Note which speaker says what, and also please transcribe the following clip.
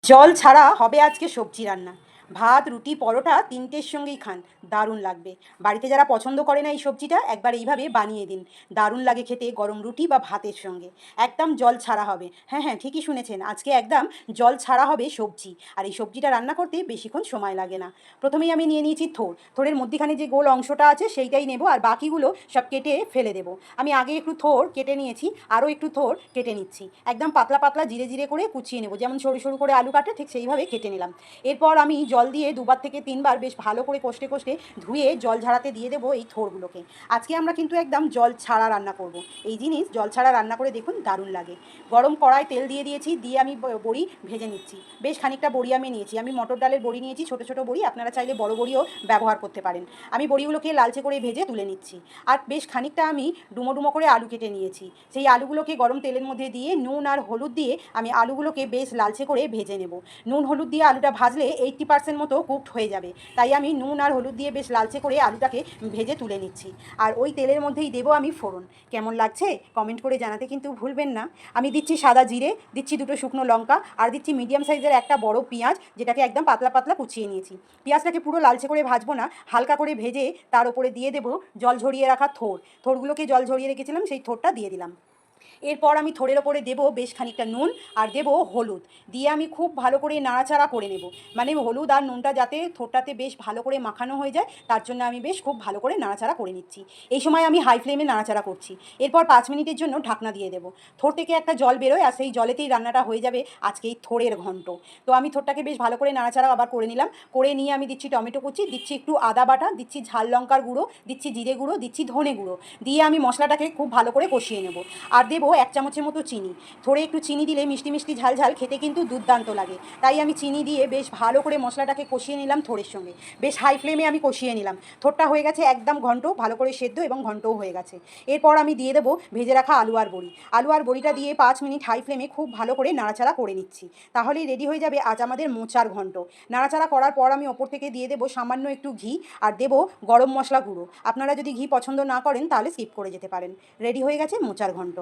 Speaker 1: জল ছাড়া হবে আজকে সবজি রান্না। ভাত, রুটি, পরোটা তিনটের সঙ্গেই খান, দারুণ লাগবে। বাড়িতে যারা পছন্দ করে না এই সবজিটা, একবার এইভাবে বানিয়ে দিন। দারুণ লাগে খেতে গরম রুটি বা ভাতের সঙ্গে। একদম জল ছাড়া হবে। হ্যাঁ, হ্যাঁ, ঠিকই শুনেছেন। আজকে একদম জল ছাড়া হবে সবজি। আর এই সবজিটা রান্না করতে বেশিক্ষণ সময় লাগে না। প্রথমেই আমি নিয়ে নিয়েছি থোড়। থোড়ের মধ্যিখানে যে গোল অংশটা আছে সেইটাই নেব, আর বাকিগুলো সব কেটে ফেলে দেবো। আমি আগে একটু থোড় কেটে নিয়েছি, আরও একটু থোড় কেটে নিচ্ছি। একদম পাতলা পাতলা জিরে জিরে করে কুচিয়ে নেব, যেমন সরু সরু করে আলু কাটে ঠিক সেইভাবে কেটে নিলাম। এরপর আমি জল দিয়ে দুবার থেকে তিনবার বেশ ভালো করে কষতে কষতে ধুয়ে জল ঝাড়াতে দিয়ে দেবো এই থোড়গুলোকে। আজকে আমরা কিন্তু একদম জল ছাড়া রান্না করব। এই জিনিস জল ছাড়া রান্না করে দেখুন, দারুণ লাগে। গরম কড়ায় তেল দিয়ে দিয়েছি, দিয়ে আমি বড়ি ভেজে নিচ্ছি। বেশ খানিকটা বড়ি আমি নিয়েছি, আমি মটর ডালের বড়ি নিয়েছি, ছোটো ছোটো বড়ি। আপনারা চাইলে বড় বড়িও ব্যবহার করতে পারেন। আমি বড়িগুলোকে লালচে করে ভেজে তুলে নিচ্ছি। আর বেশ খানিকটা আমি ডুমো ডুমো করে আলু কেটে নিয়েছি। সেই আলুগুলোকে গরম তেলের মধ্যে দিয়ে নুন আর হলুদ দিয়ে আমি আলুগুলোকে বেশ লালচে করে ভেজে নেব। নুন হলুদ দিয়ে আলুটা ভাজলে 80% মতো কুকড হয়ে যাবে, তাই আমি নুন আর হলুদ দিয়ে বেশ লালচে করে আলুটাকে ভেজে তুলে নিচ্ছি। আর ওই তেলের মধ্যেই দেবো আমি ফোড়ন। কেমন লাগছে কমেন্ট করে জানাতে কিন্তু ভুলবেন না। আমি দিচ্ছি সাদা জিরে, দিচ্ছি দুটো শুকনো লঙ্কা, আর দিচ্ছি মিডিয়াম সাইজের একটা বড় পেঁয়াজ, যেটাকে একদম পাতলা পাতলা কুচিয়ে নিয়েছি। পেঁয়াজটাকে পুরো লালচে করে ভাজবো না, হালকা করে ভেজে তার উপরে দিয়ে দেবো জল ঝরিয়ে রাখা থোড়গুলোকে জল ঝরিয়ে রেখেছিলাম, সেই থোড়টা দিয়ে দিলাম। এরপর আমি থোড়ের ওপরে দেবো বেশ খানিকটা নুন আর দেবো হলুদ, দিয়ে আমি খুব ভালো করে নাড়াচাড়া করে নেব। মানে হলুদ আর নুনটা যাতে থোড়টাতে বেশ ভালো করে মাখানো হয়ে যায়, তার জন্য আমি বেশ খুব ভালো করে নাড়াচাড়া করে নিচ্ছি। এই সময় আমি হাই ফ্লেমে নাড়াচাড়া করছি। এরপর 5 মিনিটের জন্য ঢাকনা দিয়ে দেবো। থোড় থেকে একটা জল বেরোয়, আর সেই জলেতেই রান্নাটা হয়ে যাবে আজকে এই থোড়ের ঘন্ট। তো আমি থোড়টাকে বেশ ভালো করে নাড়াচাড়া আবার করে নিলাম। করে নিয়ে আমি দিচ্ছি টমেটো কুচি, দিচ্ছি একটু আদা বাটা, দিচ্ছি ঝাল লঙ্কার গুঁড়ো, দিচ্ছি জিরে গুঁড়ো, দিচ্ছি ধনে গুঁড়ো, দিয়ে আমি মশলাটাকে খুব ভালো করে কষিয়ে নেব। আর দেবো 1 চামচের মতো চিনি। থোড়ে একটু চিনি দিলে মিষ্টি মিষ্টি ঝাল ঝাল খেতে কিন্তু দুর্দান্ত লাগে, তাই আমি চিনি দিয়ে বেশ ভালো করে মশলাটাকে কষিয়ে নিলাম থোড়ের সঙ্গে। বেশ হাই ফ্লেমে আমি কষিয়ে নিলাম। থোড়টা হয়ে গেছে একদম ঘন্ট, ভালো করে সেদ্ধ এবং ঘন্টও হয়ে গেছে। এরপর আমি দিয়ে দেবো ভেজে রাখা আলু আর বড়ি। আলু আর বড়িটা দিয়ে 5 মিনিট হাই ফ্লেমে খুব ভালো করে নাড়াচাড়া করে নিচ্ছি। তাহলেই রেডি হয়ে যাবে আজ আমাদের মোচার ঘন্ট। নাড়াচাড়া করার পর আমি ওপর থেকে দিয়ে দেবো সামান্য একটু ঘি, আর দেবো গরম মশলা গুঁড়ো। আপনারা যদি ঘি পছন্দ না করেন তাহলে স্কিপ করে যেতে পারেন। রেডি হয়ে গেছে মোচার ঘন্ট।